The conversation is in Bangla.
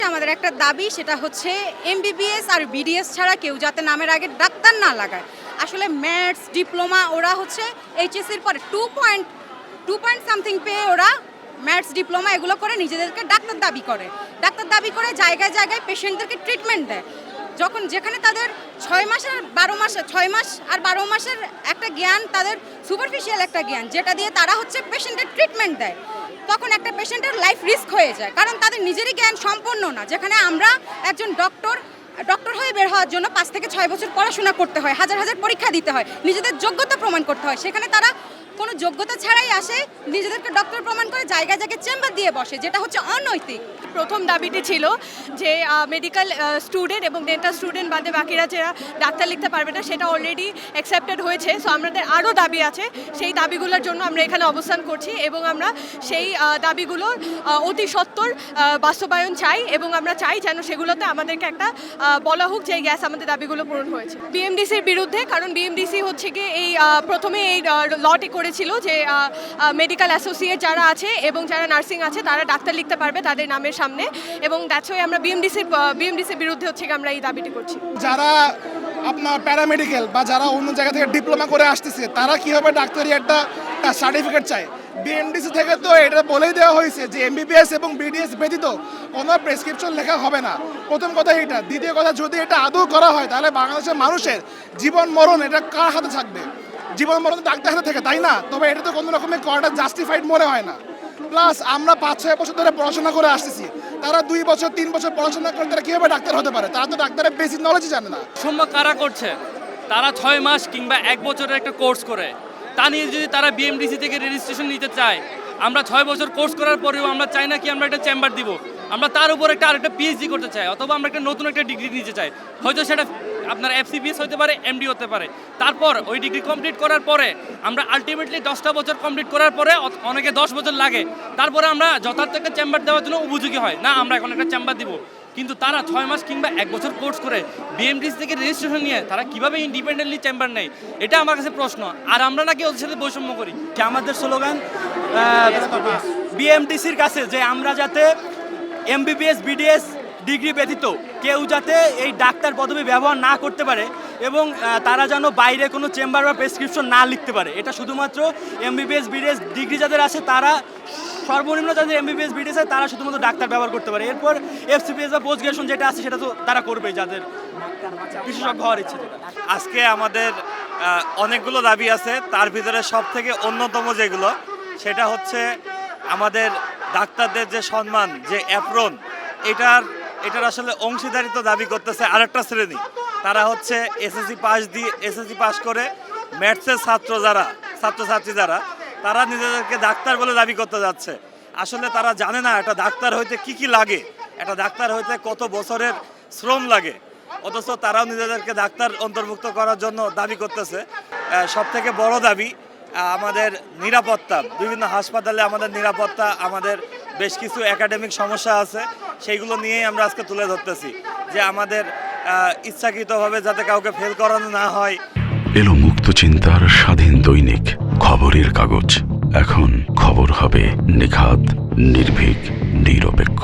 আমাদের একটা দাবি, সেটা হচ্ছে এমবিবিএস আর বিডিএস ছাড়া কেউ যাতে নামের আগে ডাক্তার না লাগায়। আসলে ম্যাথস ডিপ্লোমা ওরা হচ্ছে এইচএসসির পরে 2 পয়েন্ট সামথিং পেয়ে ওরা ম্যাথস ডিপ্লোমা এগুলো করে নিজেদেরকে ডাক্তার দাবি করে জায়গায় জায়গায় পেশেন্টদেরকে ট্রিটমেন্ট দেয়। যখন যেখানে তাদের 6 মাস আর 12 মাসের একটা জ্ঞান, তাদের সুপারফিশিয়াল একটা জ্ঞান, যেটা দিয়ে তারা হচ্ছে পেশেন্টের ট্রিটমেন্ট দেয়, তখন একটা পেশেন্টের লাইফ রিস্ক হয়ে যায়, কারণ তাদের নিজেরই জ্ঞান সম্পন্ন না। যেখানে আমরা একজন ডক্টর হয়ে বের হওয়ার জন্য 5 থেকে 6 বছর পড়াশোনা করতে হয়, হাজার হাজার পরীক্ষা দিতে হয়, নিজেদের যোগ্যতা প্রমাণ করতে হয়। সেখানে তারা কোনো যোগ্যতা ছাড়াই আসে, নিজেদেরকে ডক্টর প্রমাণ করে জায়গায় জায়গায় চেম্বার দিয়ে বসে, যেটা হচ্ছে অনৈতিক। প্রথম দাবিটি ছিল যে মেডিকেল স্টুডেন্ট এবং ডেন্টাল স্টুডেন্ট বাদে বাকিরা যারা ডাক্তার লিখতে পারবে না, সেটা অলরেডি অ্যাকসেপ্টেড হয়েছে। সো আমাদের আরও দাবি আছে, সেই দাবিগুলোর জন্য আমরা এখানে অবস্থান করছি এবং আমরা সেই দাবিগুলোর অতি সত্বর বাস্তবায়ন চাই এবং আমরা চাই যেন সেগুলোতে আমাদেরকে একটা বলা হোক যে গ্যাস আমাদের দাবিগুলো পূরণ হয়েছে। বিএমডিসির বিরুদ্ধে, কারণ বিএমডিসি হচ্ছে কি এই প্রথমে এই লটি করেছিল যে মেডিকেল অ্যাসোসিয়েট যারা আছে এবং যারা নার্সিং আছে তারা ডাক্তার লিখতে পারবে তাদের নামের সামনে, এবং দ্যাটস ওয়াই আমরা বিএমডিসির বিরুদ্ধে হচ্ছে আমরা এই দাবিটি করছি। যারা আপনার প্যারামেডিক্যাল বা যারা অন্য জায়গা থেকে ডিপ্লোমা করে আসতেছে, তারা কীভাবে ডাক্তারি একটা সার্টিফিকেট চায়? বিএমডিসি থেকে তো এটা বলেই দেওয়া হয়েছে যে এমবিবিএস এবং বিডিএস ব্যতীত কোনো প্রেসক্রিপশন লেখা হবে না। প্রথম কথা এটা। দ্বিতীয় কথা, যদি এটা আদৌ করা হয় তাহলে বাংলাদেশের মানুষের জীবন মরণ এটা কার হাতে থাকবে? জীবন মরণ ডাক্তার হাতে থাকে, তাই না? তবে এটা তো কোনো রকমের করাটা জাস্টিফাইড মনে হয় না। প্লাস আমরা 5-6 বছর ধরে পড়াশোনা করে আসতেছি, তারা 2 বছর 3 বছর পড়াশোনা করে তারা কীভাবে ডাক্তার হতে পারে? তারা তো ডাক্তারের বেসিক নলেজই জানে না। সম্ভব কারা করছে? তারা 6 মাস কিংবা 1 বছরের একটা কোর্স করে, তা নিয়ে যদি তারা বিএমডিসি থেকে রেজিস্ট্রেশন নিতে চায়, আমরা 6 বছর কোর্স করার পরেও আমরা চাই না কি আমরা একটা চেম্বার দিব, আমরা তার উপর আরেকটা পিএইচডি করতে চাই, অথবা আমরা একটা নতুন একটা ডিগ্রি নিতে চাই। হয়তো সেটা আপনার এফসিবিএস হতে পারে, এমডি হতে পারে। তারপর ওই ডিগ্রি কমপ্লিট করার পরে আমরা আলটিমেটলি 10টা বছর কমপ্লিট করার পরে, অনেকে 10 বছর লাগে, তারপরে আমরা যথার্থ একটা চেম্বার দেওয়ার জন্য উপযোগী হয় না, আমরা এখন একটা চেম্বার দিব। কিন্তু তারা 6 মাস কিংবা 1 বছর কোর্স করে বিএমডিসি থেকে রেজিস্ট্রেশন নিয়ে তারা কিভাবে ইন্ডিপেন্ডেন্টলি চেম্বার নেয়, এটা আমার কাছে প্রশ্ন। আর আমরা নাকি ওদের সাথে বৈষম্য করি। আমাদের স্লোগান বিএমডিসির কাছে যে আমরা যাতে এমবিবিএস বিডিএস ডিগ্রি ব্যতীত কেউ যাতে এই ডাক্তার পদবি ব্যবহার না করতে পারে, এবং তারা যেন বাইরে কোনো চেম্বার বা প্রেসক্রিপশন না লিখতে পারে। এটা শুধুমাত্র এমবিবিএস বিডিএস ডিগ্রি যাদের আছে, তারা সর্বনিম্ন যাদের এমবিবিএস বিডিএস আছে তারা শুধুমাত্র ডাক্তার ব্যবহার করতে পারে। এরপর এফসিপিএস বা পোস্ট গ্রাজুয়েশন যেটা আছে সেটা তো তারা করবে, যাদের বিশেষজ্ঞ হওয়ার ইচ্ছে। আজকে আমাদের অনেকগুলো দাবি আছে, তার ভিতরে সব থেকে অন্যতম যেগুলো, সেটা হচ্ছে আমাদের ডাক্তারদের যে সম্মান, যে অ্যাপ্রন, এটার আসলে অংশীদারিত্ব দাবি করতেছে আরেকটা শ্রেণী। তারা হচ্ছে এসএসসি পাস করে ম্যাথসের ছাত্রছাত্রী যারা, তারা নিজেদেরকে ডাক্তার বলে দাবি করতে যাচ্ছে। আসলে তারা জানে না একটা ডাক্তার হইতে কি লাগে, একটা ডাক্তার হইতে কত বছরের শ্রম লাগে, অথচ তারাও নিজেদেরকে ডাক্তার অন্তর্ভুক্ত করার জন্য দাবি করতেছে। সবথেকে বড় দাবি আমাদের নিরাপত্তা। বিভিন্ন হাসপাতালে আমাদের নিরাপত্তা, আমাদের বেশ কিছু একাডেমিক সমস্যা আছে, সেইগুলো নিয়েই আমরা আজকে তুলে ধরতেছি যে আমাদের ইচ্ছাকৃতভাবে যাতে কাউকে ফেল করানো না হয়। এলো মুক্ত চিন্তার স্বাধীন দৈনিক খবরের কাগজ। এখন খবর হবে নিখাত, নির্ভীক, নিরপেক্ষ।